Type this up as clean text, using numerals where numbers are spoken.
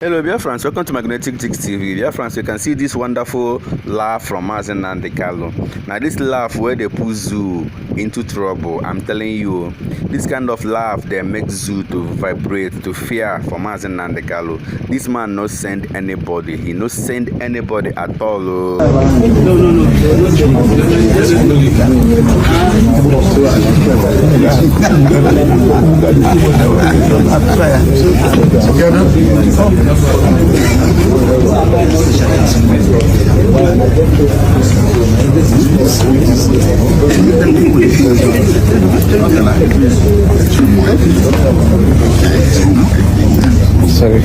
Hello, dear friends. Welcome to Magnetic Chicks TV. Dear friends, you can see this wonderful laugh from Mazi Nnamdi Kalu. Now, this laugh where they put Zoo into trouble. I'm telling you, this kind of laugh they make Zoo to vibrate, to fear for Mazi Nnamdi Kalu. This man not send anybody. He not send anybody at all. Oh. Sorry.